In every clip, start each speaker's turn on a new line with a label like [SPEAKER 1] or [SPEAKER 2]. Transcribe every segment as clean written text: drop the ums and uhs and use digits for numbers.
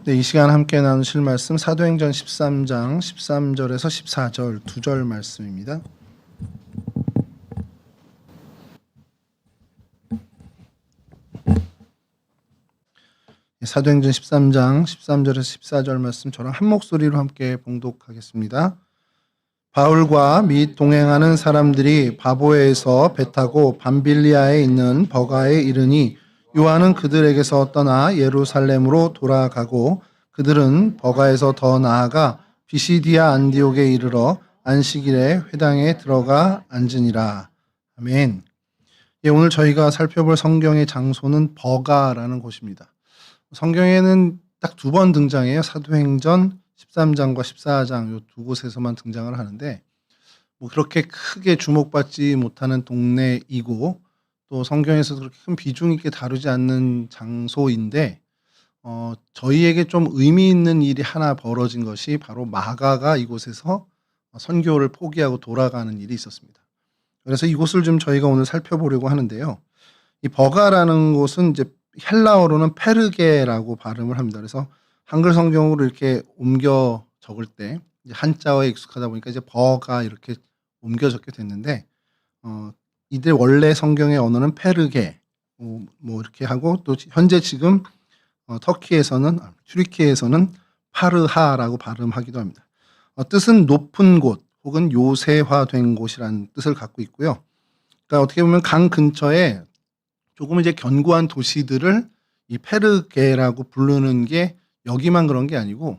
[SPEAKER 1] 네, 이 시간 함께 나누실 말씀 사도행전 13장 13절에서 14절 두 절 말씀입니다. 사도행전 13장 13절에서 14절 말씀 저랑 한 목소리로 함께 봉독하겠습니다. 바울과 및 동행하는 사람들이 바보에서 배 타고 밤빌리아에 있는 버가에 이르니 요한은 그들에게서 떠나 예루살렘으로 돌아가고 그들은 버가에서 더 나아가 비시디아 안디옥에 이르러 안식일에 회당에 들어가 앉으니라. 아멘. 예, 오늘 저희가 살펴볼 성경의 장소는 버가라는 곳입니다. 성경에는 딱 두 번 등장해요. 사도행전 13장과 14장 이 두 곳에서만 등장을 하는데 뭐 그렇게 크게 주목받지 못하는 동네이고 또 성경에서 그렇게 큰 비중 있게 다루지 않는 장소인데 저희에게 좀 의미 있는 일이 하나 벌어진 것이 바로 마가가 이곳에서 선교를 포기하고 돌아가는 일이 있었습니다. 그래서 이곳을 좀 저희가 오늘 살펴보려고 하는데요. 이 버가라는 곳은 이제 헬라어로는 페르게라고 발음을 합니다. 그래서 한글 성경으로 이렇게 옮겨 적을 때 한자어에 익숙하다 보니까 이제 버가 이렇게 옮겨 적게 됐는데 이들 원래 성경의 언어는 페르게 뭐 이렇게 하고 또 현재 지금 터키에서는 튀르키예에서는 파르하라고 발음하기도 합니다. 뜻은 높은 곳 혹은 요새화된 곳이라는 뜻을 갖고 있고요. 그러니까 어떻게 보면 강 근처에 조금 이제 견고한 도시들을 이 페르게라고 부르는 게 여기만 그런 게 아니고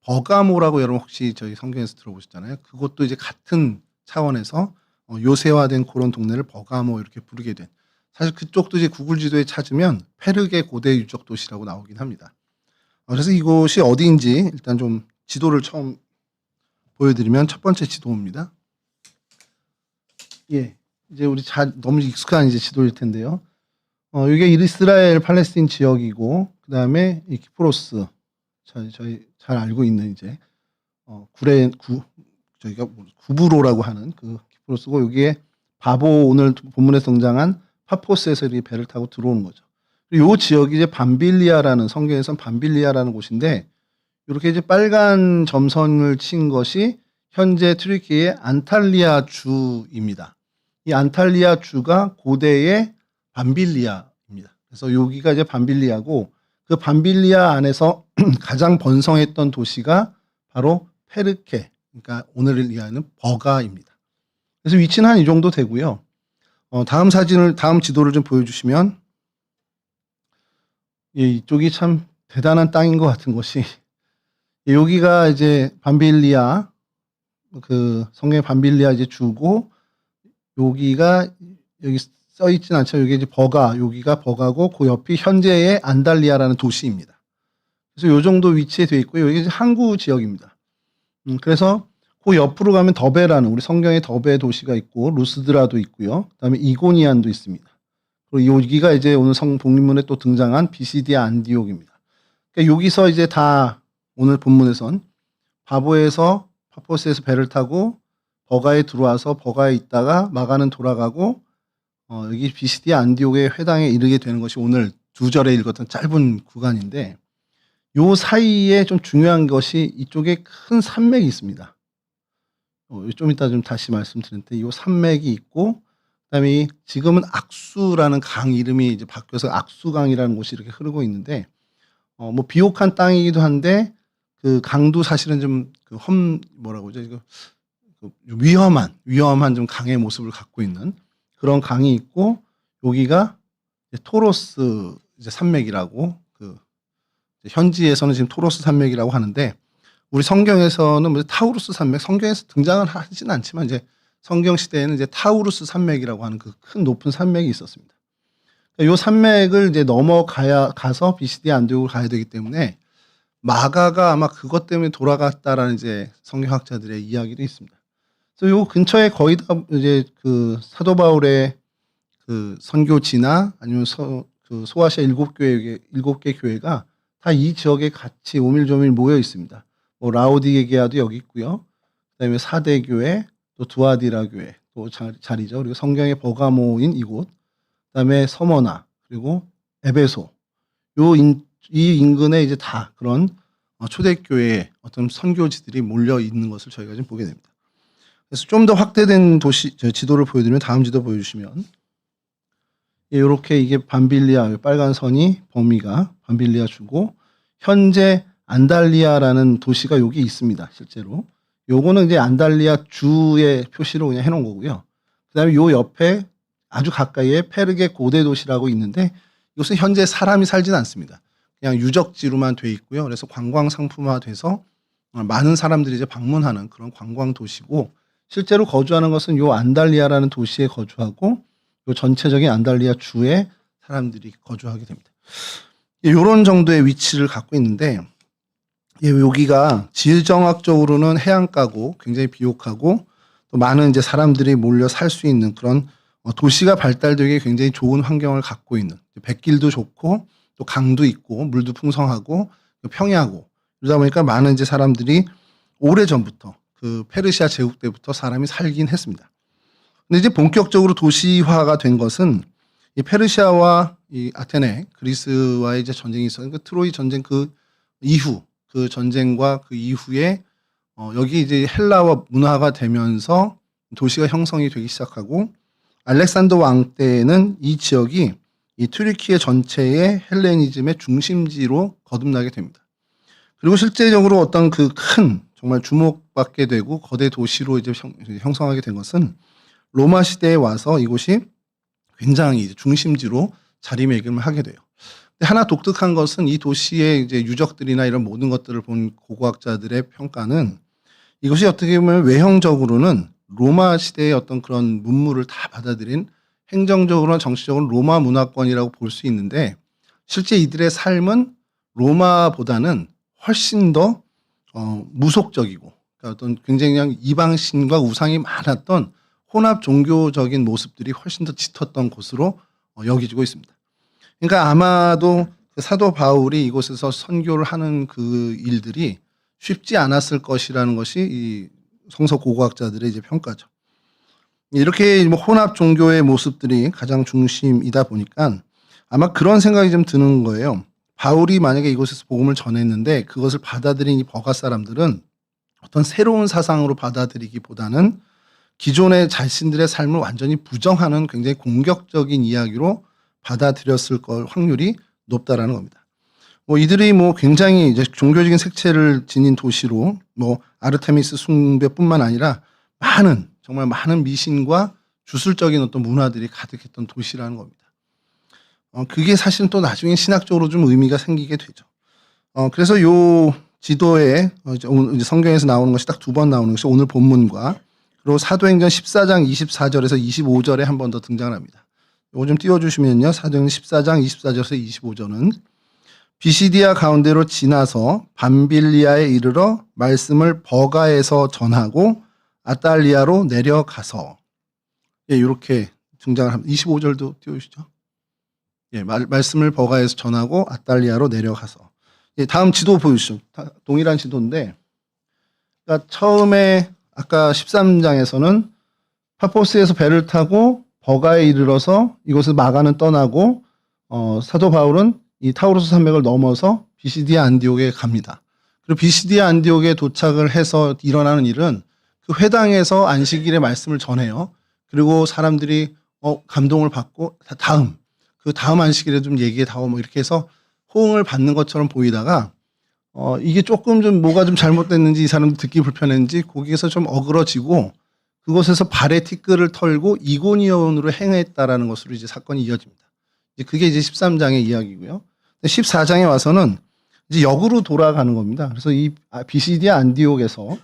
[SPEAKER 1] 버가모라고 여러분 혹시 저희 성경에서 들어보셨잖아요. 그것도 이제 같은 차원에서 요새화된 그런 동네를 버가모 이렇게 부르게 된. 사실 그쪽도 이제 구글 지도에 찾으면 페르게 고대 유적 도시라고 나오긴 합니다. 그래서 이곳이 어디인지 일단 좀 지도를 처음 보여드리면 첫 번째 지도입니다. 예, 이제 우리 너무 익숙한 이제 지도일 텐데요. 이게 이스라엘 팔레스틴 지역이고 그 다음에 이 키프로스 저희 잘 알고 있는 이제 저희가 구브로라고 하는 그 키프로스고 여기에 바보 오늘 본문에 등장한 파포스에서 이 배를 타고 들어오는 거죠. 이 지역이 이제 밤빌리아라는 성경에서는 밤빌리아라는 곳인데 이렇게 이제 빨간 점선을 친 것이 현재 튀르키예의 안탈리아 주입니다. 이 안탈리아 주가 고대의 밤빌리아입니다. 그래서 여기가 이제 밤빌리아고 그 밤빌리아 안에서 가장 번성했던 도시가 바로 페르케, 그러니까 오늘을 이해하는 버가입니다. 그래서 위치는 한 이 정도 되고요. 다음 지도를 좀 보여주시면, 예, 이쪽이 참 대단한 땅인 것 같은 것이, 여기가 이제 밤빌리아, 그 성경의 밤빌리아 이제 주고, 여기가 여기 써 있진 않죠. 여기 이제 버가, 여기가 버가고, 그 옆이 현재의 안달리아라는 도시입니다. 그래서 요 정도 위치에 되어 있고요. 여기 이제 항구 지역입니다. 그래서 그 옆으로 가면 더베라는 우리 성경에 더베 도시가 있고 루스드라도 있고요. 그다음에 이고니안도 있습니다. 그리고 여기가 이제 오늘 본문에 또 등장한 비시디아 안디옥입니다. 그러니까 여기서 이제 다 오늘 본문에선 바보에서 파포스에서 배를 타고 버가에 들어와서 버가에 있다가 마가는 돌아가고 여기 비시디아 안디옥의 회당에 이르게 되는 것이 오늘 두 절에 읽었던 짧은 구간인데 요 사이에 좀 중요한 것이 이쪽에 큰 산맥이 있습니다. 좀 이따 좀 다시 말씀드릴 요 산맥이 있고, 그다음에 지금은 악수라는 강 이름이 이제 바뀌어서 악수강이라는 곳이 이렇게 흐르고 있는데, 뭐 비옥한 땅이기도 한데, 그 강도 사실은 좀 뭐라고 그러죠? 위험한 좀 강의 모습을 갖고 있는 그런 강이 있고, 여기가 토로스 이제 산맥이라고 현지에서는 지금 토로스 산맥이라고 하는데 우리 성경에서는 뭐 타우루스 산맥 성경에서 등장을 하진 않지만 이제 성경 시대에는 이제 타우루스 산맥이라고 하는 그 큰 높은 산맥이 있었습니다. 이 산맥을 이제 가서 비시디아 안디옥으로 가야 되기 때문에 마가가 아마 그것 때문에 돌아갔다라는 이제 성경학자들의 이야기도 있습니다. 그래서 요 근처에 거의 다 이제 그 사도 바울의 그 선교지나 아니면 그 소아시아 7개 교회가 다 이 지역에 같이 오밀조밀 모여 있습니다. 뭐 라오디게아도 여기 있고요. 그다음에 사대교회, 또 두아디라 교회 또 자리죠. 그리고 성경의 버가모인 이곳, 그다음에 서머나 그리고 에베소 이 인근에 이제 다 그런 초대교회에 어떤 선교지들이 몰려 있는 것을 저희가 지금 보게 됩니다. 그래서 좀 더 확대된 도시 지도를 보여드리면 다음 지도 보여주시면 이렇게 이게 밤빌리아 빨간 선이 범위가 밤빌리아 주고 현재 안달리아라는 도시가 여기 있습니다. 실제로 요거는 이제 안달리아 주의 표시로 그냥 해놓은 거고요. 그다음에 요 옆에 아주 가까이에 페르게 고대 도시라고 있는데 이것은 현재 사람이 살지는 않습니다. 그냥 유적지로만 돼 있고요. 그래서 관광 상품화돼서 많은 사람들이 이제 방문하는 그런 관광 도시고 실제로 거주하는 것은 요 안달리아라는 도시에 거주하고 요 전체적인 안달리아 주에 사람들이 거주하게 됩니다. 이런 정도의 위치를 갖고 있는데 여기가 지정학적으로는 해안가고 굉장히 비옥하고 또 많은 이제 사람들이 몰려 살 수 있는 그런 도시가 발달되기 굉장히 좋은 환경을 갖고 있는 뱃길도 좋고 또 강도 있고 물도 풍성하고 평야고 그러다 보니까 많은 이제 사람들이 오래 전부터 그 페르시아 제국 때부터 사람이 살긴 했습니다. 근데 이제 본격적으로 도시화가 된 것은 이 페르시아와 이 아테네 그리스와의 이제 전쟁이 있었는데 그 트로이 전쟁 그 이후 그 전쟁과 그 이후에 여기 이제 헬라와 문화가 되면서 도시가 형성이 되기 시작하고 알렉산더 왕 때에는 이 지역이 이 튀르키예 전체의 헬레니즘의 중심지로 거듭나게 됩니다. 그리고 실제적으로 어떤 그 큰 정말 주목받게 되고 거대 도시로 이제 형성하게 된 것은 로마 시대에 와서 이곳이 굉장히 이제 중심지로 자리매김을 하게 돼요. 근데 하나 독특한 것은 이 도시의 이제 유적들이나 이런 모든 것들을 본 고고학자들의 평가는 이것이 어떻게 보면 외형적으로는 로마 시대의 어떤 그런 문물을 다 받아들인 행정적으로나 정치적으로 로마 문화권이라고 볼 수 있는데 실제 이들의 삶은 로마보다는 훨씬 더 무속적이고 그러니까 어떤 굉장히 그냥 이방신과 우상이 많았던 혼합 종교적인 모습들이 훨씬 더 짙었던 곳으로 여기지고 있습니다. 그러니까 아마도 그 사도 바울이 이곳에서 선교를 하는 그 일들이 쉽지 않았을 것이라는 것이 이 성서 고고학자들의 이제 평가죠. 이렇게 뭐 혼합 종교의 모습들이 가장 중심이다 보니까 아마 그런 생각이 좀 드는 거예요. 바울이 만약에 이곳에서 복음을 전했는데 그것을 받아들인 이 버가 사람들은 어떤 새로운 사상으로 받아들이기보다는 기존의 자신들의 삶을 완전히 부정하는 굉장히 공격적인 이야기로 받아들였을 걸 확률이 높다라는 겁니다. 뭐 이들이 뭐 굉장히 이제 종교적인 색채를 지닌 도시로 뭐 아르테미스 숭배뿐만 아니라 정말 많은 미신과 주술적인 어떤 문화들이 가득했던 도시라는 겁니다. 그게 사실은 또 나중에 신학적으로 좀 의미가 생기게 되죠. 그래서 요 지도에 이제 성경에서 나오는 것이 딱 두 번 나오는 것이 오늘 본문과 그리고 사도행전 14장 24절에서 25절에 한 번 더 등장을 합니다. 이거 좀 띄워주시면요. 사도행전 14장 24절에서 25절은 비시디아 가운데로 지나서 밤빌리아에 이르러 말씀을 버가에서 전하고 아달리아로 내려가서 이렇게 등장을 합니다. 25절도 띄워주시죠. 말씀을 버가에서 전하고 아달리아로 내려가서 다음 지도 보여주시죠. 동일한 지도인데 그러니까 처음에 아까 13장에서는 파포스에서 배를 타고 버가에 이르러서 이곳을 마가는 떠나고 사도 바울은 이 타우로스 산맥을 넘어서 비시디아 안디옥에 갑니다. 그리고 비시디아 안디옥에 도착을 해서 일어나는 일은 그 회당에서 안식일의 말씀을 전해요. 그리고 사람들이 감동을 받고 그 다음 안식일에 좀 얘기해 다오 뭐 이렇게 해서 호응을 받는 것처럼 보이다가 이게 조금 좀 뭐가 좀 잘못됐는지 이 사람들 듣기 불편했는지 거기에서 좀 어그러지고 그곳에서 발에 티끌을 털고 이고니온으로 행했다라는 것으로 이제 사건이 이어집니다. 이제 그게 이제 13장의 이야기고요. 14장에 와서는 이제 역으로 돌아가는 겁니다. 그래서 이 비시디아 안디옥에서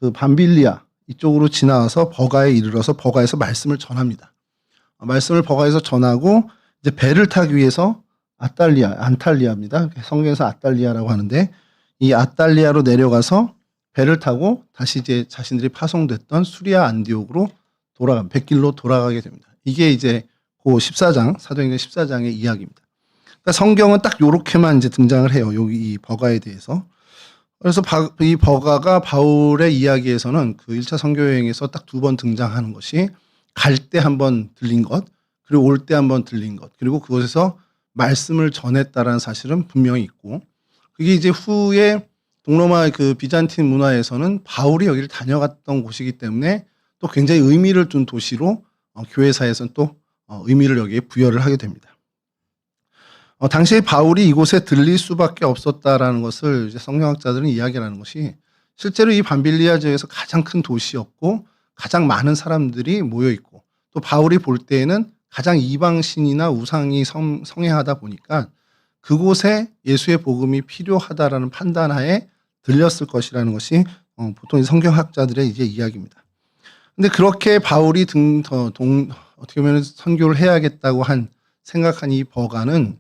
[SPEAKER 1] 그 밤빌리아 이쪽으로 지나와서 버가에 이르러서 버가에서 말씀을 전합니다. 말씀을 버가에서 전하고 이제 배를 타기 위해서 안탈리아입니다. 성경에서 아달리아라고 하는데 이 아달리아로 내려가서 배를 타고 다시 이제 자신들이 파송됐던 수리아 안디옥으로 백길로 돌아가게 됩니다. 이게 이제 그 14장, 사도행전 14장의 이야기입니다. 그러니까 성경은 딱 요렇게만 이제 등장을 해요. 여기 이 버가에 대해서. 그래서 이 버가가 바울의 이야기에서는 그 1차 선교 여행에서 딱 두 번 등장하는 것이 갈 때 한 번 들린 것, 그리고 올 때 한 번 들린 것, 그리고 그곳에서 말씀을 전했다라는 사실은 분명히 있고, 그게 이제 후에 동로마 그 비잔틴 문화에서는 바울이 여기를 다녀갔던 곳이기 때문에 또 굉장히 의미를 둔 도시로 교회사에서는 또 의미를 여기에 부여를 하게 됩니다. 당시에 바울이 이곳에 들릴 수밖에 없었다라는 것을 이제 성경학자들은 이야기하는 것이 실제로 이 밤빌리아 지역에서 가장 큰 도시였고 가장 많은 사람들이 모여 있고 또 바울이 볼 때에는 가장 이방신이나 우상이 성행하다 보니까 그곳에 예수의 복음이 필요하다라는 판단하에 들렸을 것이라는 것이 보통 성경학자들의 이제 이야기입니다. 근데 그렇게 바울이 어떻게 보면 선교를 해야겠다고 생각한 이 버가는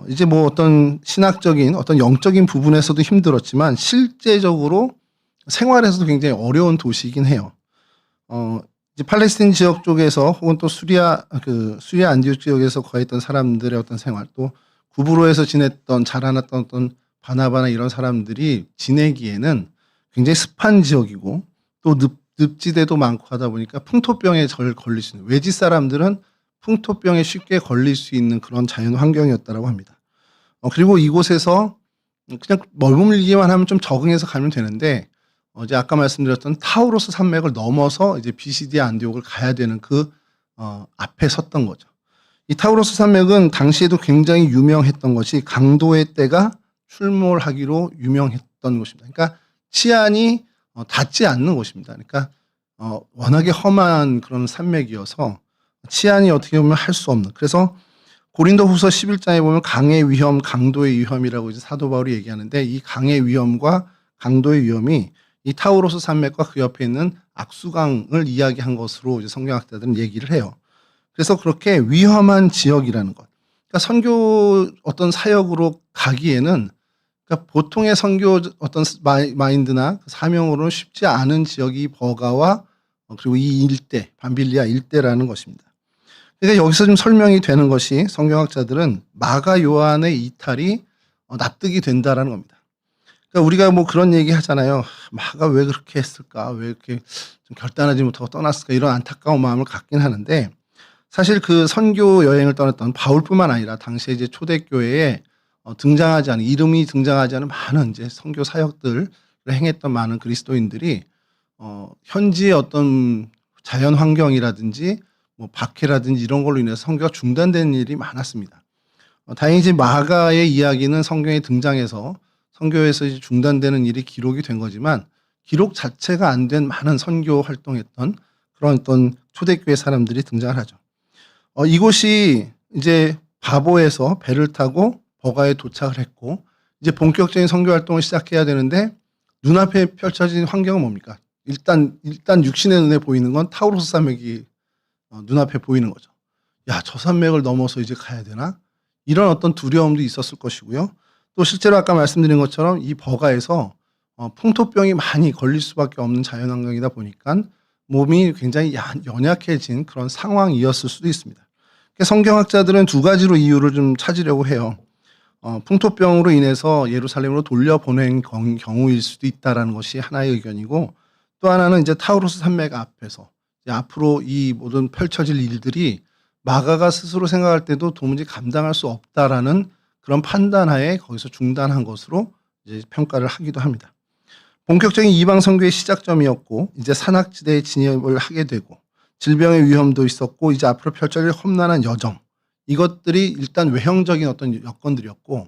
[SPEAKER 1] 이제 뭐 어떤 신학적인 어떤 영적인 부분에서도 힘들었지만 실제적으로 생활에서도 굉장히 어려운 도시이긴 해요. 이제 팔레스틴 지역 쪽에서 혹은 또 수리아 안디옥 지역에서 거했던 사람들의 어떤 생활, 또 구브로에서 지냈던 자라났던 어떤 바나바나 이런 사람들이 지내기에는 굉장히 습한 지역이고 또 늪지대도 많고 하다 보니까 풍토병에 걸릴 수 있는, 외지 사람들은 풍토병에 쉽게 걸릴 수 있는 그런 자연 환경이었다고 합니다. 그리고 이곳에서 그냥 머물기만 하면 좀 적응해서 가면 되는데 이제 아까 말씀드렸던 타우로스 산맥을 넘어서 이제 비시디아 안디옥을 가야 되는 그 앞에 섰던 거죠. 이 타우로스 산맥은 당시에도 굉장히 유명했던 것이 강도의 때가 출몰하기로 유명했던 곳입니다. 그러니까 치안이 닿지 않는 곳입니다. 그러니까 워낙에 험한 그런 산맥이어서 치안이 어떻게 보면 할 수 없는. 그래서 고린도후서 11장에 보면 강의 위험, 강도의 위험이라고 이제 사도 바울이 얘기하는데 이 강의 위험과 강도의 위험이 이 타우로스 산맥과 그 옆에 있는 악수강을 이야기한 것으로 이제 성경학자들은 얘기를 해요. 그래서 그렇게 위험한 지역이라는 것. 그러니까 선교 어떤 사역으로 가기에는 그러니까 보통의 선교 어떤 마인드나 사명으로는 쉽지 않은 지역이 버가와 그리고 이 일대, 밤빌리아 일대라는 것입니다. 그러니까 여기서 좀 설명이 되는 것이 성경학자들은 마가 요한의 이탈이 납득이 된다라는 겁니다. 그러니까 우리가 뭐 그런 얘기 하잖아요. 마가 왜 그렇게 했을까? 왜 이렇게 좀 결단하지 못하고 떠났을까? 이런 안타까운 마음을 갖긴 하는데 사실 그 선교 여행을 떠났던 바울뿐만 아니라 당시에 이제 초대교회에 등장하지 않은, 이름이 등장하지 않은 많은 이제 선교 사역들을 행했던 많은 그리스도인들이 현지의 어떤 자연 환경이라든지 뭐 박해라든지 이런 걸로 인해서 선교가 중단된 일이 많았습니다. 다행히 이제 마가의 이야기는 성경에 등장해서 선교에서 이제 중단되는 일이 기록이 된 거지만 기록 자체가 안 된 많은 선교 활동했던 그런 어떤 초대교회 사람들이 등장을 하죠. 이곳이 이제 바보에서 배를 타고 버가에 도착을 했고 이제 본격적인 선교 활동을 시작해야 되는데 눈앞에 펼쳐진 환경은 뭡니까? 일단 육신의 눈에 보이는 건 타우로스 산맥이 눈앞에 보이는 거죠. 야, 저 산맥을 넘어서 이제 가야 되나? 이런 어떤 두려움도 있었을 것이고요. 또 실제로 아까 말씀드린 것처럼 이 버가에서 풍토병이 많이 걸릴 수밖에 없는 자연환경이다 보니까 몸이 굉장히 연약해진 그런 상황이었을 수도 있습니다. 성경학자들은 두 가지로 이유를 좀 찾으려고 해요. 풍토병으로 인해서 예루살렘으로 돌려보낸 경우일 수도 있다라는 것이 하나의 의견이고 또 하나는 이제 타우로스 산맥 앞에서 이제 앞으로 이 모든 펼쳐질 일들이 마가가 스스로 생각할 때도 도무지 감당할 수 없다라는 그런 판단하에 거기서 중단한 것으로 이제 평가를 하기도 합니다. 본격적인 이방 선교의 시작점이었고 이제 산악지대에 진입을 하게 되고 질병의 위험도 있었고 이제 앞으로 펼쳐질 험난한 여정, 이것들이 일단 외형적인 어떤 여건들이었고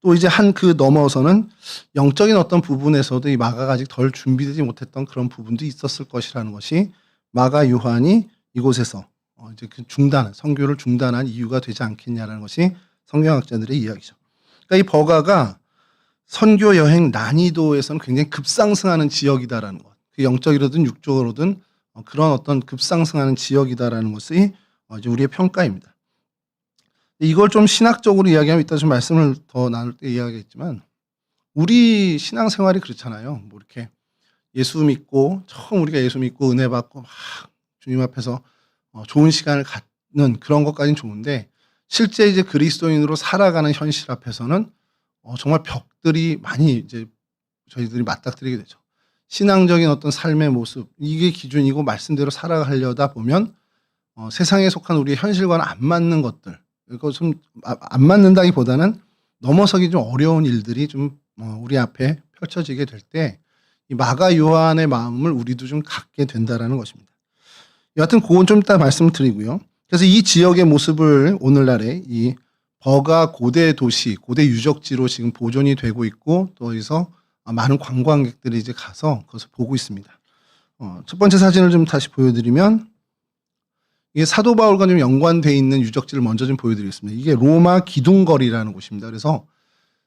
[SPEAKER 1] 또 이제 그 넘어서는 영적인 어떤 부분에서도 이 마가가 아직 덜 준비되지 못했던 그런 부분도 있었을 것이라는 것이 마가 요한이 이곳에서 이제 그 선교를 중단한 이유가 되지 않겠냐라는 것이 성경학자들의 이야기죠. 그러니까 이 버가가 선교 여행 난이도에서는 굉장히 급상승하는 지역이다라는 것. 그 영적으로든 육적으로든 그런 어떤 급상승하는 지역이다라는 것이 이제 우리의 평가입니다. 이걸 좀 신학적으로 이야기하면 이따 좀 말씀을 더 나눌 때 이야기했지만 우리 신앙생활이 그렇잖아요. 뭐 이렇게 예수 믿고 처음 우리가 예수 믿고 은혜 받고 막 주님 앞에서 좋은 시간을 갖는 그런 것까지는 좋은데 실제 이제 그리스도인으로 살아가는 현실 앞에서는 정말 벽들이 많이 이제 저희들이 맞닥뜨리게 되죠. 신앙적인 어떤 삶의 모습, 이게 기준이고 말씀대로 살아가려다 보면 세상에 속한 우리의 현실과는 안 맞는 것들, 이거 좀 안 맞는다기보다는 넘어서기 좀 어려운 일들이 좀 우리 앞에 펼쳐지게 될 때 이 마가 요한의 마음을 우리도 좀 갖게 된다라는 것입니다. 여하튼 그건 좀 이따 말씀드리고요. 그래서 이 지역의 모습을 오늘날에 이 버가 고대 도시, 고대 유적지로 지금 보존이 되고 있고 또 여기서 많은 관광객들이 이제 가서 그것을 보고 있습니다. 첫 번째 사진을 좀 다시 보여드리면 이게 사도 바울과 좀 연관되어 있는 유적지를 먼저 좀 보여드리겠습니다. 이게 로마 기둥거리라는 곳입니다. 그래서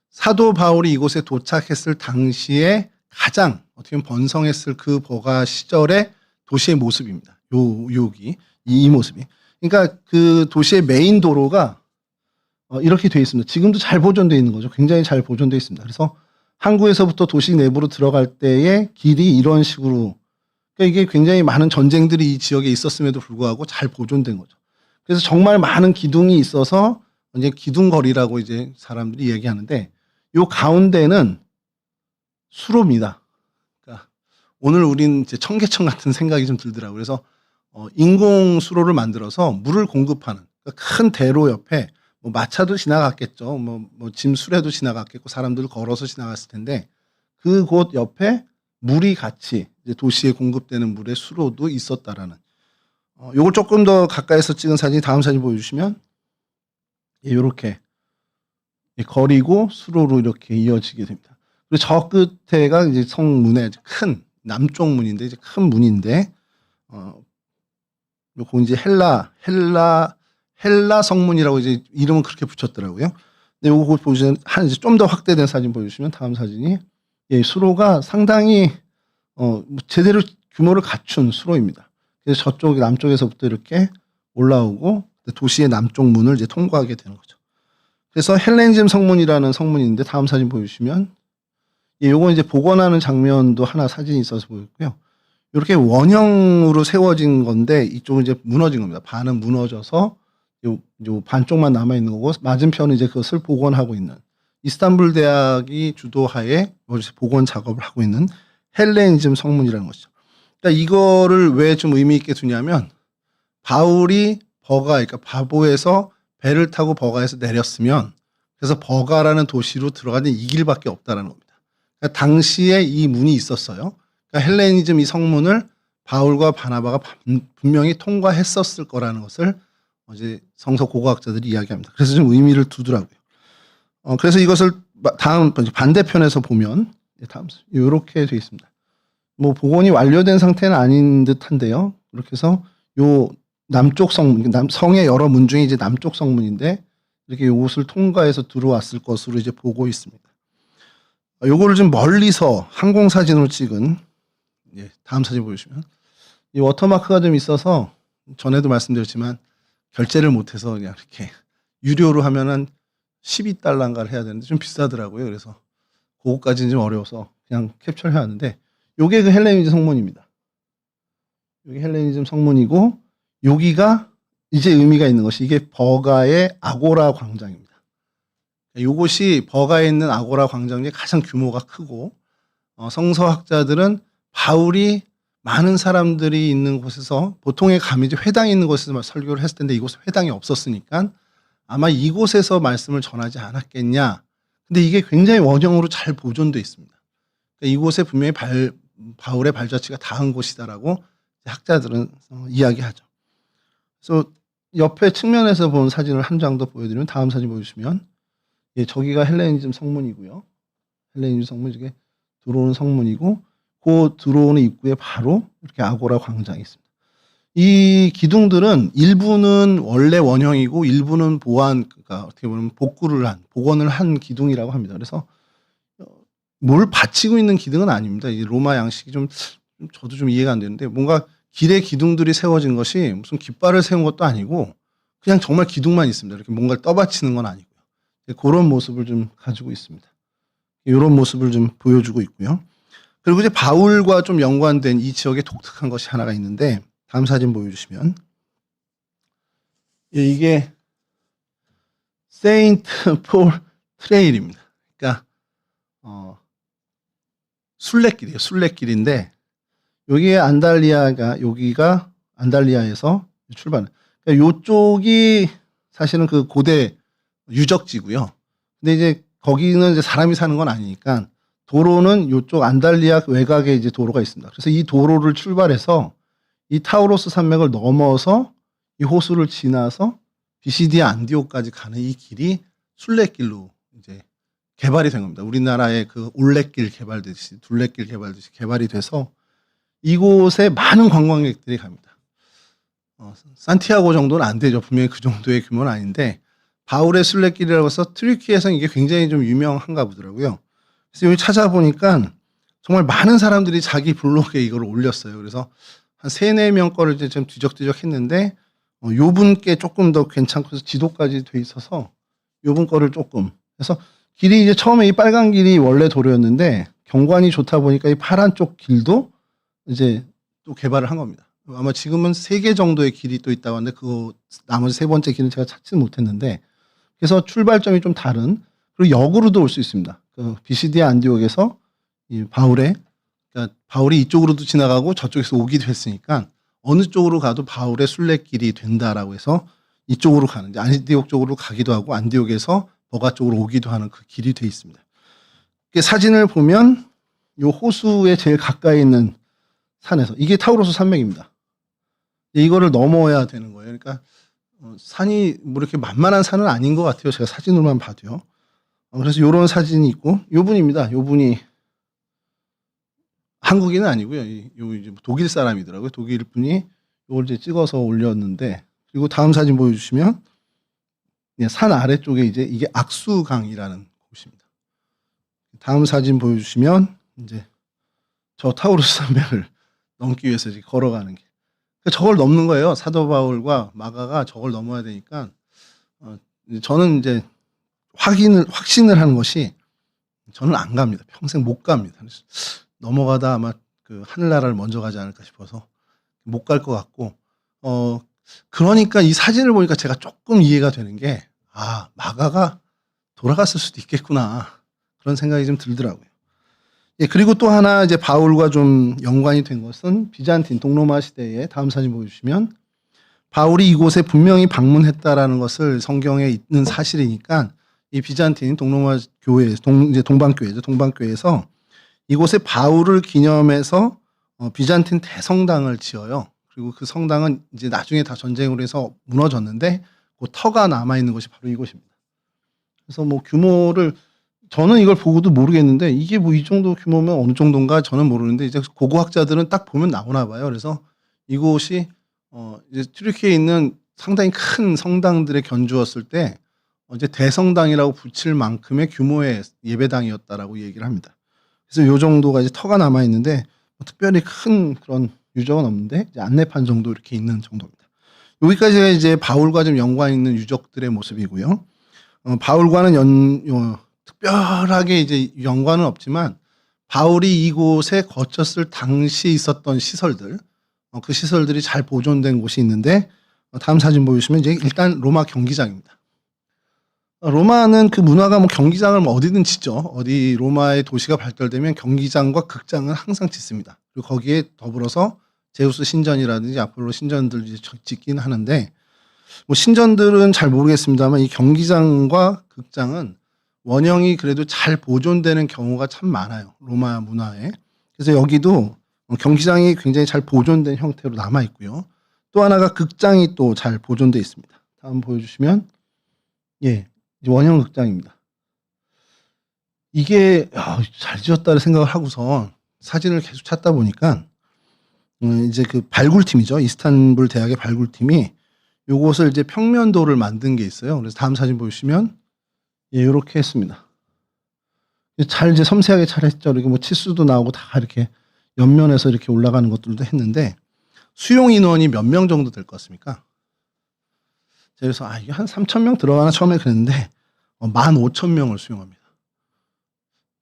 [SPEAKER 1] 사도 바울이 이곳에 도착했을 당시에 가장 어떻게 보면 번성했을 그 버가 시절의 도시의 모습입니다. 여기 이 모습이. 그러니까 그 도시의 메인 도로가 이렇게 되어 있습니다. 지금도 잘 보존되어 있는 거죠. 굉장히 잘 보존되어 있습니다. 그래서 항구에서부터 도시 내부로 들어갈 때의 길이 이런 식으로, 그러니까 이게 굉장히 많은 전쟁들이 이 지역에 있었음에도 불구하고 잘 보존된 거죠. 그래서 정말 많은 기둥이 있어서 이제 기둥거리라고 이제 사람들이 얘기하는데 요 가운데는 수로입니다. 그러니까 오늘 우린 이제 청계천 같은 생각이 좀 들더라고요. 그래서 인공 수로를 만들어서 물을 공급하는, 그러니까 큰 대로 옆에 뭐 마차도 지나갔겠죠. 뭐 짐 수레도 지나갔겠고 사람들 걸어서 지나갔을 텐데 그곳 옆에 물이 같이 이제 도시에 공급되는 물의 수로도 있었다라는. 요걸 조금 더 가까이서 찍은 사진, 다음 사진 보여주시면 이렇게 거리고 수로로 이렇게 이어지게 됩니다. 그리고 저 끝에가 이제 성문의 큰 남쪽 문인데 이제 큰 문인데 요거 이제 헬라 성문이라고 이제 이름은 그렇게 붙였더라고요. 근데 요거 보시면 한 이제 좀 더 확대된 사진 보여주시면 다음 사진이 수로가 상당히 제대로 규모를 갖춘 수로입니다. 그래서 저쪽 남쪽에서부터 이렇게 올라오고 도시의 남쪽 문을 이제 통과하게 되는 거죠. 그래서 헬레니즘 성문이라는 성문인데 다음 사진 보여주시면 요거 이제 복원하는 장면도 하나 사진이 있어서 보였고요. 이렇게 원형으로 세워진 건데 이쪽은 이제 무너진 겁니다. 반은 무너져서 요 반쪽만 남아 있는 거고 맞은편은 이제 그것을 복원하고 있는 이스탄불 대학이 주도하에 복원 작업을 하고 있는 헬레니즘 성문이라는 것이죠. 그러니까 이거를 왜 좀 의미 있게 두냐면 바울이 그러니까 바보에서 배를 타고 버가에서 내렸으면 그래서 버가라는 도시로 들어가는 이 길밖에 없다라는 겁니다. 그러니까 당시에 이 문이 있었어요. 그러니까 헬레니즘 이 성문을 바울과 바나바가 분명히 통과했었을 거라는 것을 이제 성서 고고학자들이 이야기합니다. 그래서 좀 의미를 두더라고요. 그래서 이것을 다음 반대편에서 보면 다음 이렇게 되어 있습니다. 뭐 복원이 완료된 상태는 아닌 듯한데요. 그렇게 해서 요 남쪽 성문, 성의 여러 문 중에 이제 남쪽 성문인데 이렇게 요것을 통과해서 들어왔을 것으로 이제 보고 있습니다. 요거를 좀 멀리서 항공 사진으로 찍은 다음 사진 보여주시면 이 워터마크가 좀 있어서 전에도 말씀드렸지만 결제를 못해서 그냥 이렇게 유료로 하면은 12달러인가를 해야 되는데 좀 비싸더라고요. 그래서 그거까지는 좀 어려워서 그냥 캡처를 해야 하는데 요게 그 헬레니즘 성문입니다. 여기 헬레니즘 성문이고 여기가 이제 의미가 있는 것이 이게 버가의 아고라 광장입니다. 요것이 버가에 있는 아고라 광장 중에 가장 규모가 크고 성서학자들은 바울이 많은 사람들이 있는 곳에서 보통의 감히 이제 회당이 있는 곳에서 설교를 했을 텐데 이곳에 회당이 없었으니까 아마 이곳에서 말씀을 전하지 않았겠냐. 근데 이게 굉장히 원형으로 잘 보존되어 있습니다. 그러니까 이곳에 분명히 바울의 발자취가 닿은 곳이다라고 학자들은 이야기하죠. 그래서 옆에 측면에서 본 사진을 한 장 더 보여드리면 다음 사진 보여주시면 저기가 헬레니즘 성문이고요. 헬레니즘 성문 이게 들어오는 성문이고 그 들어오는 입구에 바로 이렇게 아고라 광장이 있습니다. 이 기둥들은 일부는 원래 원형이고 일부는 그러니까 어떻게 보면 복원을 한 기둥이라고 합니다. 그래서 뭘 받치고 있는 기둥은 아닙니다. 이 로마 양식이 저도 좀 이해가 안 되는데 뭔가 길에 기둥들이 세워진 것이 무슨 깃발을 세운 것도 아니고 그냥 정말 기둥만 있습니다. 이렇게 뭔가를 떠받치는 건 아니고요. 그런 모습을 좀 가지고 있습니다. 이런 모습을 좀 보여주고 있고요. 그리고 이제 바울과 좀 연관된 이 지역의 독특한 것이 하나가 있는데 다음 사진 보여주시면 이게 세인트 폴 트레일입니다. 그러니까 순례길이에요. 순례길인데 여기가 안달리아에서 출발. 그러니까 요쪽이 사실은 그 고대 유적지고요. 근데 이제 거기는 이제 사람이 사는 건 아니니까 도로는 요쪽 안달리아 외곽에 이제 도로가 있습니다. 그래서 이 도로를 출발해서 이 타우로스 산맥을 넘어서 이 호수를 지나서 비시디아 안디오까지 가는 이 길이 순례길로 이제 개발이 된 겁니다. 우리나라의 그 올레길 개발되듯이 둘레길 개발되듯이 개발이 돼서 이곳에 많은 관광객들이 갑니다. 산티아고 정도는 안 되죠. 분명히 그 정도의 규모는 아닌데 바울의 순례길이라고 해서 트리키에서는 이게 굉장히 좀 유명한가 보더라고요. 그래서 여기 찾아보니까 정말 많은 사람들이 자기 블로그에 이걸 올렸어요. 그래서 한 3-4명 거를 이제 좀 뒤적뒤적 했는데 요 분께 조금 더 괜찮고 지도까지 돼 있어서 요 분 거를 조금 그래서 길이 이제 처음에 이 빨간 길이 원래 도로였는데 경관이 좋다 보니까 이 파란 쪽 길도 이제 또 개발을 한 겁니다. 아마 지금은 3개 정도의 길이 또 있다고 하는데 그 나머지 3번째 길은 제가 찾지는 못했는데 그래서 출발점이 좀 다른 그리고 역으로도 올 수 있습니다. 그 비시디아 안디옥에서 이 그러니까 바울이 이쪽으로도 지나가고 저쪽에서 오기도 했으니까 어느 쪽으로 가도 바울의 순례길이 된다라고 해서 이쪽으로 가는 이제 안디옥 쪽으로 가기도 하고 안디옥에서 버가 쪽으로 오기도 하는 그 길이 돼 있습니다. 사진을 보면 이 호수에 제일 가까이 있는 산에서 이게 타우로스 산맥입니다. 이거를 넘어야 되는 거예요. 그러니까 산이 뭐 이렇게 만만한 산은 아닌 것 같아요. 제가 사진으로만 봐도요. 그래서 이런 사진이 있고 요 분입니다. 요 분이 한국인은 아니고요. 요 이제 독일 사람이더라고요. 독일 분이 이걸 이제 찍어서 올렸는데 그리고 다음 사진 보여주시면 산 아래쪽에 이제 이게 악수강이라는 곳입니다. 다음 사진 보여주시면 이제 저 타우로스 산맥을 넘기 위해서 이제 걸어가는 길. 저걸 넘는 거예요. 사도 바울과 마가가 저걸 넘어야 되니까 저는 이제 확신을 하는 것이 저는 안 갑니다. 평생 못 갑니다. 넘어가다 아마 그 하늘나라를 먼저 가지 않을까 싶어서 못 갈 것 같고 그러니까 이 사진을 보니까 제가 조금 이해가 되는 게 마가가 돌아갔을 수도 있겠구나 그런 생각이 좀 들더라고요. 예, 그리고 또 하나 이제 바울과 좀 연관이 된 것은 비잔틴 동로마 시대에 다음 사진 보여주시면 바울이 이곳에 분명히 방문했다라는 것을 성경에 있는 사실이니까 이 비잔틴 동로마 교회 이제 동방교회죠. 동방교회에서 이곳에 바울을 기념해서 비잔틴 대성당을 지어요. 그리고 그 성당은 이제 나중에 다 전쟁으로 해서 무너졌는데 그 터가 남아 있는 것이 바로 이곳입니다. 그래서 뭐 규모를 저는 이걸 보고도 모르겠는데 이게 뭐 이 정도 규모면 어느 정도인가 저는 모르는데 이제 고고학자들은 딱 보면 나오나 봐요. 그래서 이곳이 이제 튀르키예에 있는 상당히 큰 성당들에 견주었을 때 이제 대성당이라고 붙일 만큼의 규모의 예배당이었다라고 얘기를 합니다. 그래서 요 정도가 이제 터가 남아 있는데 특별히 큰 그런 유적은 없는데 이제 안내판 정도 이렇게 있는 정도입니다. 여기까지가 이제 바울과 좀 연관 있는 유적들의 모습이고요. 바울과는 특별하게 이제 연관은 없지만 바울이 이곳에 거쳤을 당시 있었던 시설들, 그 시설들이 잘 보존된 곳이 있는데 다음 사진 보여주시면 이제 일단 로마 경기장입니다. 로마는 그 문화가 뭐 경기장을 뭐 어디든 짓죠. 어디 로마의 도시가 발달되면 경기장과 극장은 항상 짓습니다. 그리고 거기에 더불어서 제우스 신전이라든지 아폴로 신전들 짓긴 하는데 뭐 신전들은 잘 모르겠습니다만 이 경기장과 극장은 원형이 그래도 잘 보존되는 경우가 참 많아요. 로마 문화에. 그래서 여기도 경기장이 굉장히 잘 보존된 형태로 남아 있고요. 또 하나가 극장이 또 잘 보존되어 있습니다. 다음 보여주시면 예, 원형 극장입니다. 이게 잘 지었다는 생각을 하고서 사진을 계속 찾다 보니까 이제 그 발굴팀이죠. 이스탄불 대학의 발굴팀이 요것을 이제 평면도를 만든 게 있어요. 그래서 다음 사진 보시면 예, 이렇게 했습니다. 잘 이제 섬세하게 잘 했죠. 이렇게 뭐 치수도 나오고 다 이렇게 옆면에서 이렇게 올라가는 것들도 했는데 수용 인원이 몇 명 정도 될 것 같습니까? 그래서 이게 한 3,000명 들어가나 처음에 그랬는데 15,000명을 수용합니다.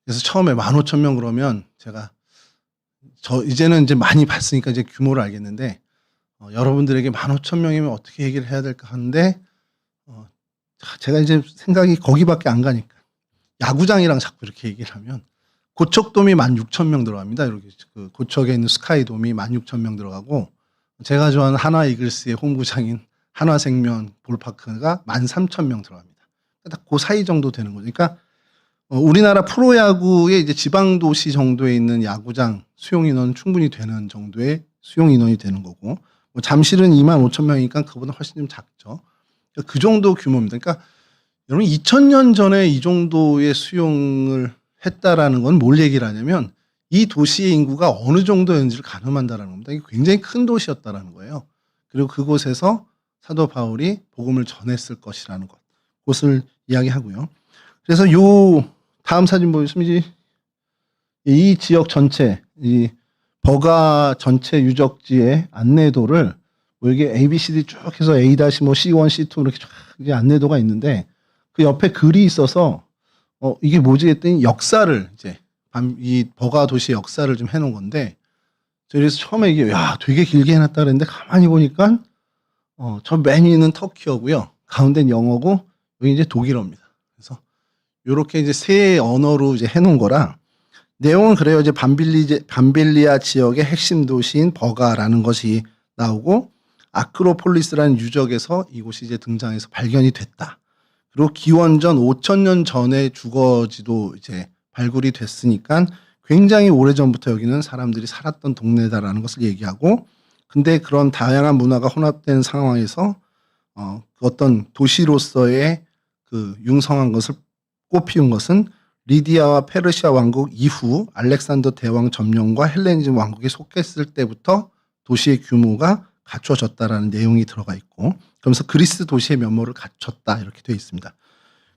[SPEAKER 1] 그래서 처음에 15,000명 그러면 제가 이제는 이제 많이 봤으니까 이제 규모를 알겠는데 여러분들에게 15,000명이면 어떻게 얘기를 해야 될까 하는데 제가 이제 생각이 거기밖에 안 가니까 야구장이랑 자꾸 이렇게 얘기를 하면 고척돔이 16,000명 들어갑니다. 이렇게 그 고척에 있는 스카이돔이 16,000명 들어가고 제가 좋아하는 하나 이글스의 홈구장인 한화생명 볼파크가 13,000명 들어갑니다. 딱 그 사이 정도 되는 거죠. 그러니까 우리나라 프로야구의 이제 지방 도시 정도에 있는 야구장 수용 인원은 충분히 되는 정도의 수용 인원이 되는 거고, 뭐 잠실은 25,000명이니까 그보다 훨씬 좀 작죠. 그 정도 규모입니다. 그러니까 여러분 2000년 전에 이 정도의 수용을 했다라는 건 뭘 얘기를 하냐면 이 도시의 인구가 어느 정도였는지를 가늠한다라는 겁니다. 이게 굉장히 큰 도시였다라는 거예요. 그리고 그곳에서 사도 바울이 복음을 전했을 것이라는 것, 그것을 이야기하고요. 그래서 요 다음 사진 보시면 이 지역 전체, 이 버가 전체 유적지의 안내도를 뭐 이게 ABCD 쭉 해서 A-뭐 C1, C2 이렇게 쫙 이제 안내도가 있는데 그 옆에 글이 있어서 이게 뭐지 했더니 역사를 이제 이 버가 도시의 역사를 좀 해놓은 건데, 그래서 처음에 이게 야 되게 길게 해놨다 그랬는데 가만히 보니까 저 맨 위는 터키어고요, 가운데는 영어고 여기 이제 독일어입니다. 그래서 요렇게 이제 세 언어로 이제 해놓은 거라 내용은 그래요. 이제 밤빌리아 지역의 핵심 도시인 버가라는 것이 나오고 아크로폴리스라는 유적에서 이곳이 이제 등장해서 발견이 됐다. 그리고 기원전 5,000년 전에 주거지도 이제 발굴이 됐으니까 굉장히 오래전부터 여기는 사람들이 살았던 동네다라는 것을 얘기하고, 근데 그런 다양한 문화가 혼합된 상황에서 어떤 도시로서의 그 융성한 것을 꽃피운 것은 리디아와 페르시아 왕국 이후 알렉산더 대왕 점령과 헬레니즘 왕국이 속했을 때부터 도시의 규모가 갖춰졌다라는 내용이 들어가 있고, 그러면서 그리스 도시의 면모를 갖췄다 이렇게 되어 있습니다.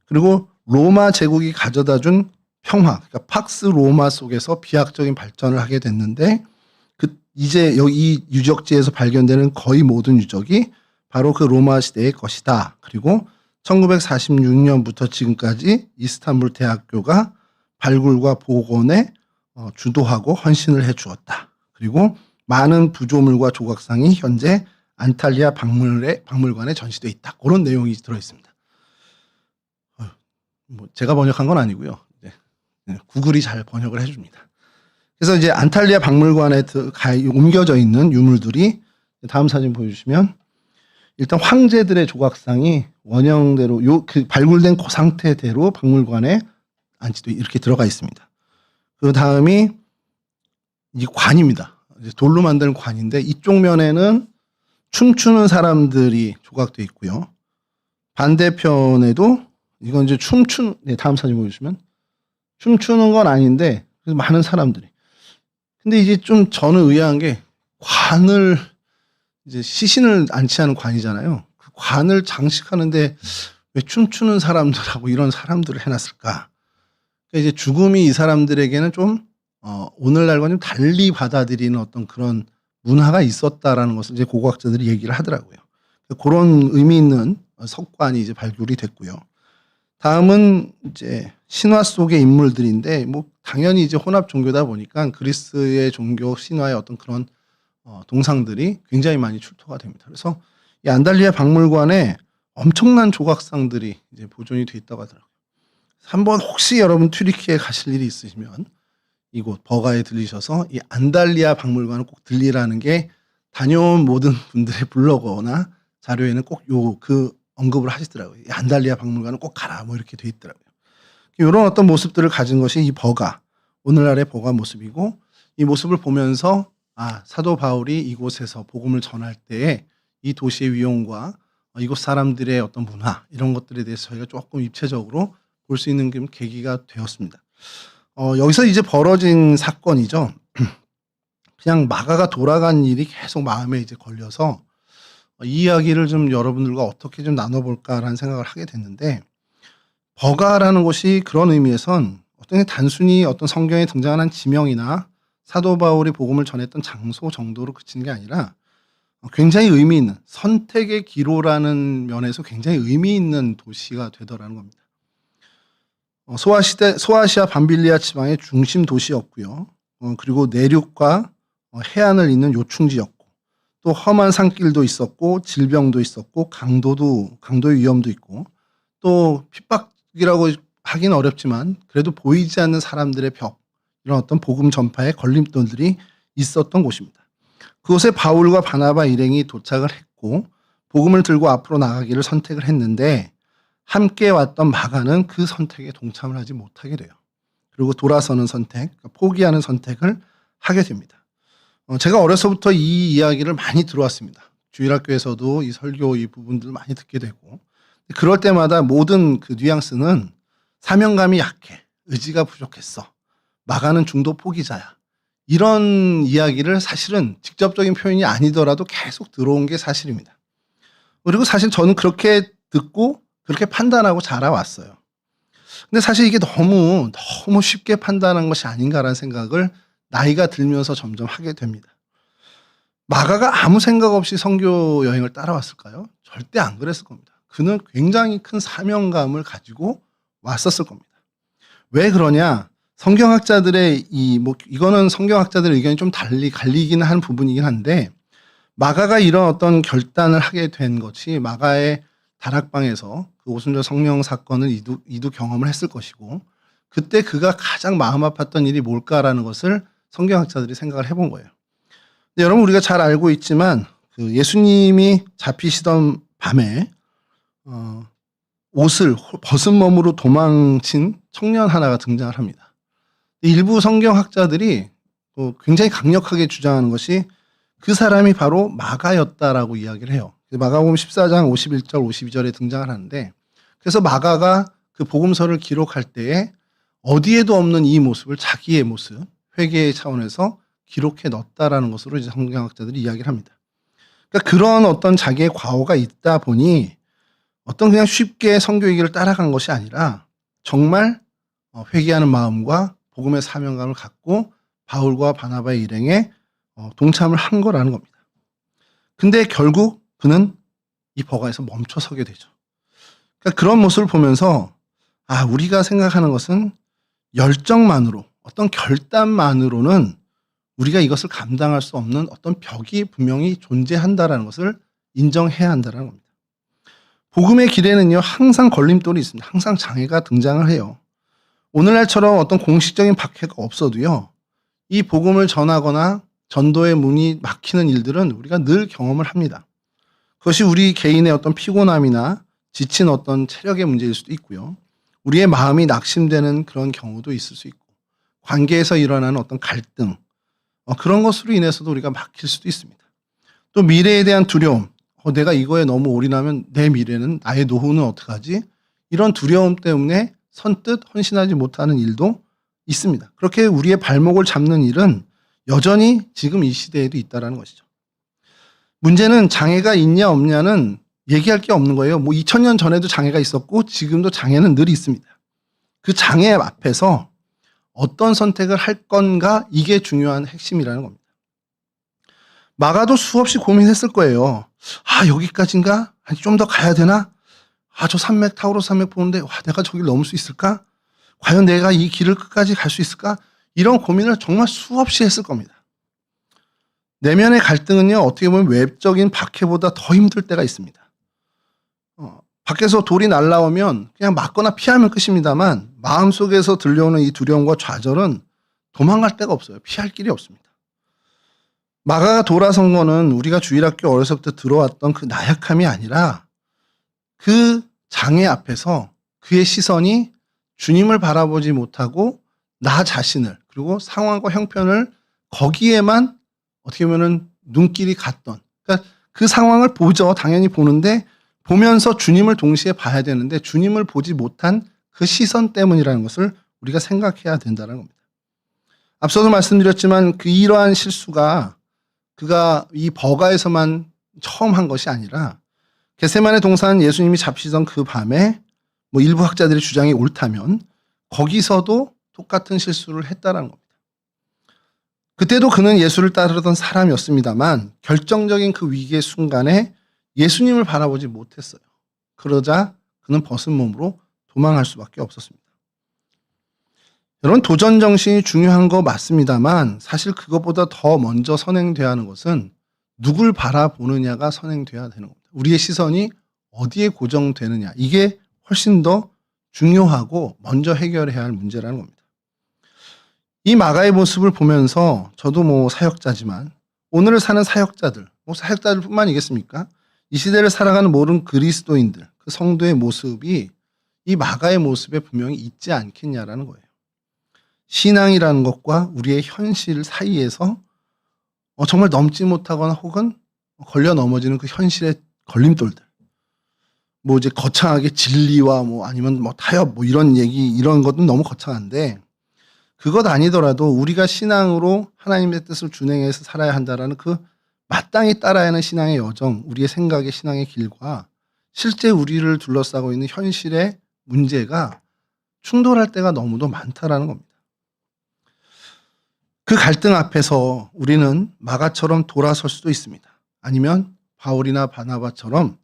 [SPEAKER 1] 그리고 로마 제국이 가져다준 평화, 그러니까 팍스 로마 속에서 비약적인 발전을 하게 됐는데, 이제 여기 유적지에서 발견되는 거의 모든 유적이 바로 그 로마 시대의 것이다. 그리고 1946년부터 지금까지 이스탄불 대학교가 발굴과 복원에 주도하고 헌신을 해 주었다. 그리고 많은 부조물과 조각상이 현재 안탈리아 박물관에 전시되어 있다. 그런 내용이 들어 있습니다. 뭐 제가 번역한 건 아니고요. 구글이 잘 번역을 해줍니다. 그래서 이제 안탈리아 박물관에 옮겨져 있는 유물들이 다음 사진 보여주시면 일단 황제들의 조각상이 원형대로 그 발굴된 그 상태대로 박물관에 안치돼 이렇게 들어가 있습니다. 그 다음이 이 관입니다. 이제 돌로 만든 관인데 이쪽 면에는 춤추는 사람들이 조각되어 있고요. 반대편에도 이건 이제 다음 사진 보여주시면 춤추는 건 아닌데 많은 사람들이. 근데 이제 좀 저는 의아한 게 관을 이제 시신을 안치하는 관이잖아요. 그 관을 장식하는데 왜 춤추는 사람들하고 이런 사람들을 해놨을까? 그러니까 이제 죽음이 이 사람들에게는 좀 오늘날과 좀 달리 받아들이는 어떤 그런 문화가 있었다라는 것을 이제 고고학자들이 얘기를 하더라고요. 그런 의미 있는 석관이 이제 발굴이 됐고요. 다음은 이제 신화 속의 인물들인데 뭐 당연히 이제 혼합 종교다 보니까 그리스의 종교 신화의 어떤 그런 동상들이 굉장히 많이 출토가 됩니다. 그래서 이 안달리아 박물관에 엄청난 조각상들이 이제 보존이 돼 있다고 하더라고요. 한번 혹시 여러분 튀르키예 가실 일이 있으시면 이곳 버가에 들리셔서 이 안달리아 박물관을 꼭 들리라는 게 다녀온 모든 분들의 블로거나 자료에는 꼭 그 언급을 하시더라고요. 이 안달리아 박물관은 꼭 가라 뭐 이렇게 돼 있더라고요. 이런 어떤 모습들을 가진 것이 이 버가, 오늘날의 버가 모습이고, 이 모습을 보면서 사도 바울이 이곳에서 복음을 전할 때에 이 도시의 위용과 이곳 사람들의 어떤 문화 이런 것들에 대해서 저희가 조금 입체적으로 볼 수 있는 계기가 되었습니다. 여기서 이제 벌어진 사건이죠. 그냥 마가가 돌아간 일이 계속 마음에 이제 걸려서 이 이야기를 좀 여러분들과 어떻게 좀 나눠볼까라는 생각을 하게 됐는데, 버가라는 곳이 그런 의미에선 단순히 어떤 성경에 등장하는 지명이나 사도 바울이 복음을 전했던 장소 정도로 그치는 게 아니라 굉장히 의미 있는 선택의 기로라는 면에서 굉장히 의미 있는 도시가 되더라는 겁니다. 소아시아 밤빌리아 지방의 중심 도시였고요. 그리고 내륙과 해안을 잇는 요충지였고, 또 험한 산길도 있었고, 질병도 있었고, 강도의 위험도 있고, 또 핍박이라고 하기는 어렵지만 그래도 보이지 않는 사람들의 벽, 이런 어떤 복음 전파의 걸림돌들이 있었던 곳입니다. 그곳에 바울과 바나바 일행이 도착을 했고 복음을 들고 앞으로 나가기를 선택을 했는데, 함께 왔던 마가는 그 선택에 동참을 하지 못하게 돼요. 그리고 돌아서는 선택, 포기하는 선택을 하게 됩니다. 제가 어려서부터 이 이야기를 많이 들어왔습니다. 주일학교에서도 이 설교 이 부분들 많이 듣게 되고, 그럴 때마다 모든 그 뉘앙스는 사명감이 약해, 의지가 부족했어, 마가는 중도 포기자야, 이런 이야기를 사실은 직접적인 표현이 아니더라도 계속 들어온 게 사실입니다. 그리고 사실 저는 그렇게 듣고 그렇게 판단하고 자라왔어요. 근데 사실 이게 너무 쉽게 판단한 것이 아닌가라는 생각을 나이가 들면서 점점 하게 됩니다. 마가가 아무 생각 없이 선교 여행을 따라왔을까요? 절대 안 그랬을 겁니다. 그는 굉장히 큰 사명감을 가지고 왔었을 겁니다. 왜 그러냐? 성경학자들의 이거는 성경학자들의 의견이 좀 달리 갈리기는 한 부분이긴 한데, 마가가 이런 어떤 결단을 하게 된 것이 마가의 다락방에서 그 오순절 성령 사건을 이두 경험을 했을 것이고, 그때 그가 가장 마음 아팠던 일이 뭘까라는 것을 성경학자들이 생각을 해본 거예요. 근데 여러분, 우리가 잘 알고 있지만 그 예수님이 잡히시던 밤에 옷을 벗은 몸으로 도망친 청년 하나가 등장을 합니다. 일부 성경학자들이 굉장히 강력하게 주장하는 것이 그 사람이 바로 마가였다라고 이야기를 해요. 마가복음 14장 51절 52절에 등장을 하는데, 그래서 마가가 그 복음서를 기록할 때에 어디에도 없는 이 모습을 자기의 모습, 회개의 차원에서 기록해 넣었다라는 것으로 이제 성경학자들이 이야기를 합니다. 그러니까 그런 어떤 자기의 과오가 있다 보니 어떤 그냥 쉽게 선교 얘기를 따라간 것이 아니라 정말 회개하는 마음과 복음의 사명감을 갖고 바울과 바나바의 일행에 동참을 한 거라는 겁니다. 근데 결국 그는 이 버가에서 멈춰서게 되죠. 그러니까 그런 모습을 보면서 우리가 생각하는 것은 열정만으로, 어떤 결단만으로는 우리가 이것을 감당할 수 없는 어떤 벽이 분명히 존재한다라는 것을 인정해야 한다는 겁니다. 복음의 길에는요, 항상 걸림돌이 있습니다. 항상 장애가 등장을 해요. 오늘날처럼 어떤 공식적인 박해가 없어도요, 이 복음을 전하거나 전도의 문이 막히는 일들은 우리가 늘 경험을 합니다. 그것이 우리 개인의 어떤 피곤함이나 지친 어떤 체력의 문제일 수도 있고요. 우리의 마음이 낙심되는 그런 경우도 있을 수 있고, 관계에서 일어나는 어떤 갈등, 그런 것으로 인해서도 우리가 막힐 수도 있습니다. 또 미래에 대한 두려움, 내가 이거에 너무 올인하면 내 미래는, 나의 노후는 어떡하지? 이런 두려움 때문에 선뜻 헌신하지 못하는 일도 있습니다. 그렇게 우리의 발목을 잡는 일은 여전히 지금 이 시대에도 있다는 것이죠. 문제는 장애가 있냐 없냐는 얘기할 게 없는 거예요. 2000년 전에도 장애가 있었고 지금도 장애는 늘 있습니다. 그 장애 앞에서 어떤 선택을 할 건가, 이게 중요한 핵심이라는 겁니다. 마가도 수없이 고민했을 거예요. 여기까지인가? 좀 더 가야 되나? 저 산맥, 타우로스 산맥 보는데 내가 저길 넘을 수 있을까? 과연 내가 이 길을 끝까지 갈 수 있을까? 이런 고민을 정말 수없이 했을 겁니다. 내면의 갈등은요, 어떻게 보면 외적인 박해보다 더 힘들 때가 있습니다. 밖에서 돌이 날라오면 그냥 맞거나 피하면 끝입니다만, 마음속에서 들려오는 이 두려움과 좌절은 도망갈 데가 없어요. 피할 길이 없습니다. 마가가 돌아선 거는 우리가 주일학교 어려서부터 들어왔던 그 나약함이 아니라 그 장애 앞에서 그의 시선이 주님을 바라보지 못하고 나 자신을, 그리고 상황과 형편을 거기에만 어떻게 보면 눈길이 갔던, 그러니까 그 상황을 보죠. 당연히 보는데 보면서 주님을 동시에 봐야 되는데 주님을 보지 못한 그 시선 때문이라는 것을 우리가 생각해야 된다는 겁니다. 앞서도 말씀드렸지만 이러한 실수가 그가 이 버가에서만 처음 한 것이 아니라 겟세마네 동산 예수님이 잡히던 그 밤에 일부 학자들의 주장이 옳다면 거기서도 똑같은 실수를 했다는 겁니다. 그때도 그는 예수를 따르던 사람이었습니다만 결정적인 그 위기의 순간에 예수님을 바라보지 못했어요. 그러자 그는 벗은 몸으로 도망할 수밖에 없었습니다. 여러분, 도전 정신이 중요한 거 맞습니다만 사실 그것보다 더 먼저 선행돼야 하는 것은 누굴 바라보느냐가 선행돼야 되는 겁니다. 우리의 시선이 어디에 고정되느냐, 이게 훨씬 더 중요하고 먼저 해결해야 할 문제라는 겁니다. 이 마가의 모습을 보면서 저도 사역자지만 오늘을 사는 사역자들, 사역자들뿐만이겠습니까? 이 시대를 살아가는 모든 그리스도인들, 그 성도의 모습이 이 마가의 모습에 분명히 있지 않겠냐라는 거예요. 신앙이라는 것과 우리의 현실 사이에서 정말 넘지 못하거나 혹은 걸려 넘어지는 그 현실의 걸림돌들. 뭐 이제 거창하게 진리와 뭐 아니면 뭐 타협 뭐 이런 얘기 이런 것은 너무 거창한데 그것 아니더라도 우리가 신앙으로 하나님의 뜻을 준행해서 살아야 한다라는 그 마땅히 따라야 하는 신앙의 여정, 우리의 생각의 신앙의 길과 실제 우리를 둘러싸고 있는 현실의 문제가 충돌할 때가 너무도 많다라는 겁니다. 그 갈등 앞에서 우리는 마가처럼 돌아설 수도 있습니다. 아니면 바울이나 바나바처럼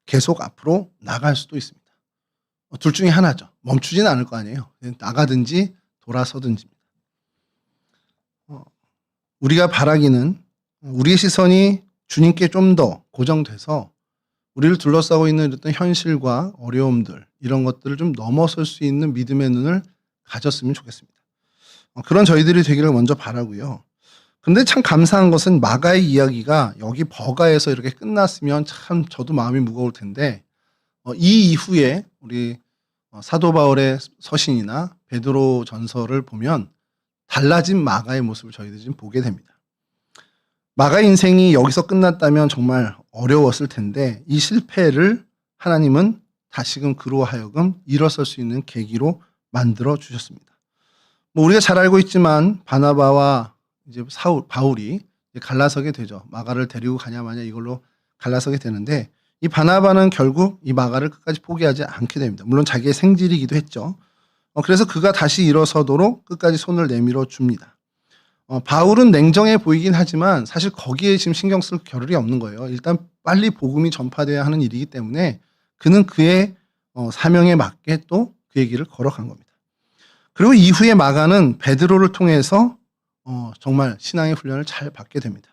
[SPEAKER 1] 계속 앞으로 나갈 수도 있습니다. 둘 중에 하나죠. 멈추진 않을 거 아니에요. 나가든지 돌아서든지입니다. 우리가 바라기는 우리의 시선이 주님께 좀 더 고정돼서 우리를 둘러싸고 있는 어떤 현실과 어려움들 이런 것들을 좀 넘어설 수 있는 믿음의 눈을 가졌으면 좋겠습니다. 그런 저희들이 되기를 먼저 바라고요. 근데 참 감사한 것은 마가의 이야기가 여기 버가에서 이렇게 끝났으면 참 저도 마음이 무거울 텐데 이 이후에 우리 사도 바울의 서신이나 베드로 전서를 보면 달라진 마가의 모습을 저희들이 지금 보게 됩니다. 마가의 인생이 여기서 끝났다면 정말 어려웠을 텐데 이 실패를 하나님은 다시금 그로 하여금 일어설 수 있는 계기로 만들어 주셨습니다. 뭐 우리가 잘 알고 있지만 바나바와 이제 바울이 갈라서게 되죠. 마가를 데리고 가냐 마냐 이걸로 갈라서게 되는데 이 바나바는 결국 이 마가를 끝까지 포기하지 않게 됩니다. 물론 자기의 생질이기도 했죠. 그래서 그가 다시 일어서도록 끝까지 손을 내밀어 줍니다. 바울은 냉정해 보이긴 하지만 사실 거기에 지금 신경 쓸 겨를이 없는 거예요. 일단 빨리 복음이 전파돼야 하는 일이기 때문에 그는 그의 사명에 맞게 또 그의 길을 걸어간 겁니다. 그리고 이후에 마가는 베드로를 통해서 정말 신앙의 훈련을 잘 받게 됩니다.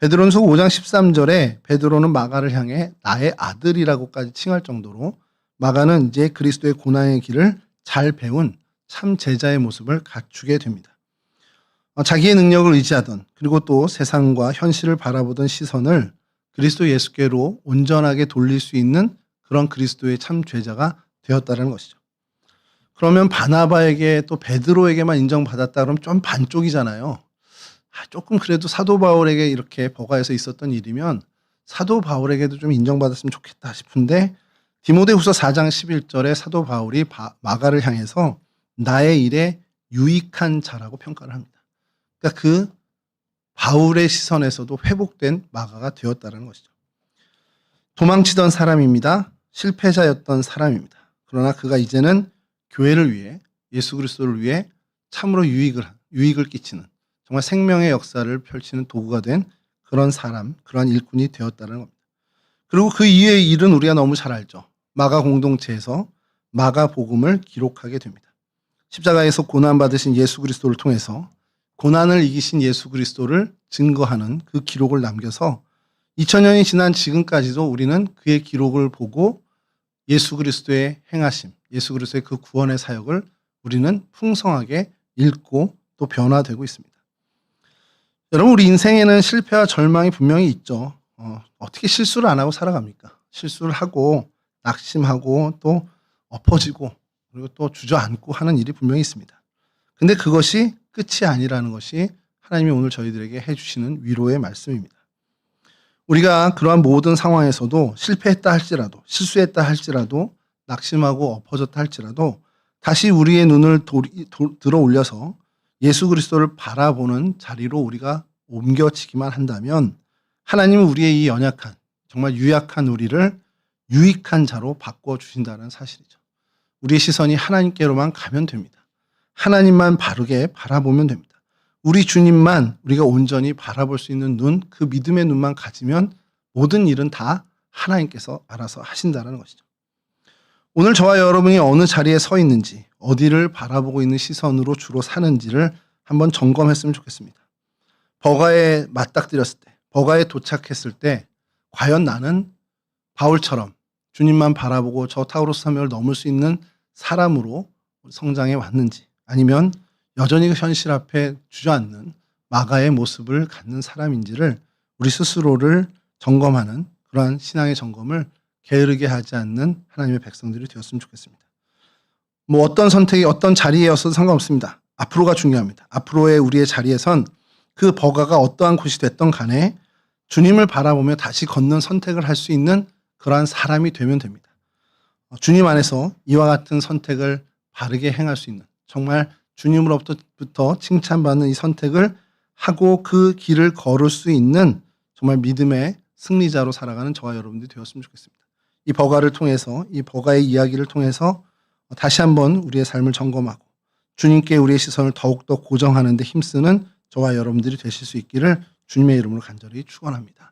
[SPEAKER 1] 베드로전서 5장 13절에 베드로는 마가를 향해 나의 아들이라고까지 칭할 정도로 마가는 이제 그리스도의 고난의 길을 잘 배운 참 제자의 모습을 갖추게 됩니다. 자기의 능력을 의지하던 그리고 또 세상과 현실을 바라보던 시선을 그리스도 예수께로 온전하게 돌릴 수 있는 그런 그리스도의 참 제자가 되었다는 것이죠. 그러면 바나바에게 또 베드로에게만 인정받았다 그러면 좀 반쪽이잖아요. 조금 그래도 사도 바울에게 이렇게 버가에서 있었던 일이면 사도 바울에게도 좀 인정받았으면 좋겠다 싶은데 디모데후서 4장 11절에 사도 바울이 마가를 향해서 나의 일에 유익한 자라고 평가를 합니다. 그러니까 그 바울의 시선에서도 회복된 마가가 되었다는 것이죠. 도망치던 사람입니다. 실패자였던 사람입니다. 그러나 그가 이제는 교회를 위해 예수 그리스도를 위해 참으로 유익을 끼치는 정말 생명의 역사를 펼치는 도구가 된 그런 사람, 그러한 일꾼이 되었다는 겁니다. 그리고 그 이후의 일은 우리가 너무 잘 알죠. 마가 공동체에서 마가 복음을 기록하게 됩니다. 십자가에서 고난받으신 예수 그리스도를 통해서 고난을 이기신 예수 그리스도를 증거하는 그 기록을 남겨서 2000년이 지난 지금까지도 우리는 그의 기록을 보고 예수 그리스도의 행하심, 예수 그리스도의 그 구원의 사역을 우리는 풍성하게 읽고 또 변화되고 있습니다. 여러분, 우리 인생에는 실패와 절망이 분명히 있죠. 어떻게 실수를 안 하고 살아갑니까? 실수를 하고 낙심하고 또 엎어지고 그리고 또 주저앉고 하는 일이 분명히 있습니다. 근데 그것이 끝이 아니라는 것이 하나님이 오늘 저희들에게 해주시는 위로의 말씀입니다. 우리가 그러한 모든 상황에서도 실패했다 할지라도 실수했다 할지라도 낙심하고 엎어졌다 할지라도 다시 우리의 눈을 들어 올려서 예수 그리스도를 바라보는 자리로 우리가 옮겨지기만 한다면 하나님은 우리의 이 연약한 정말 유약한 우리를 유익한 자로 바꿔주신다는 사실이죠. 우리의 시선이 하나님께로만 가면 됩니다. 하나님만 바르게 바라보면 됩니다. 우리 주님만 우리가 온전히 바라볼 수 있는 눈, 그 믿음의 눈만 가지면 모든 일은 다 하나님께서 알아서 하신다는 것이죠. 오늘 저와 여러분이 어느 자리에 서 있는지, 어디를 바라보고 있는 시선으로 주로 사는지를 한번 점검했으면 좋겠습니다. 버가에 맞닥뜨렸을 때, 버가에 도착했을 때 과연 나는 바울처럼 주님만 바라보고 저 타우로스 산맥을 넘을 수 있는 사람으로 성장해 왔는지, 아니면 여전히 그 현실 앞에 주저앉는 마가의 모습을 갖는 사람인지를 우리 스스로를 점검하는 그러한 신앙의 점검을 게으르게 하지 않는 하나님의 백성들이 되었으면 좋겠습니다. 뭐 어떤 선택이 어떤 자리에였어도 상관없습니다. 앞으로가 중요합니다. 앞으로의 우리의 자리에선 그 버가가 어떠한 곳이 됐던 간에 주님을 바라보며 다시 걷는 선택을 할 수 있는 그러한 사람이 되면 됩니다. 주님 안에서 이와 같은 선택을 바르게 행할 수 있는, 정말 주님으로부터 칭찬받는 이 선택을 하고 그 길을 걸을 수 있는 정말 믿음의 승리자로 살아가는 저와 여러분들이 되었으면 좋겠습니다. 이 버가를 통해서, 이 버가의 이야기를 통해서 다시 한번 우리의 삶을 점검하고 주님께 우리의 시선을 더욱더 고정하는 데 힘쓰는 저와 여러분들이 되실 수 있기를 주님의 이름으로 간절히 축원합니다.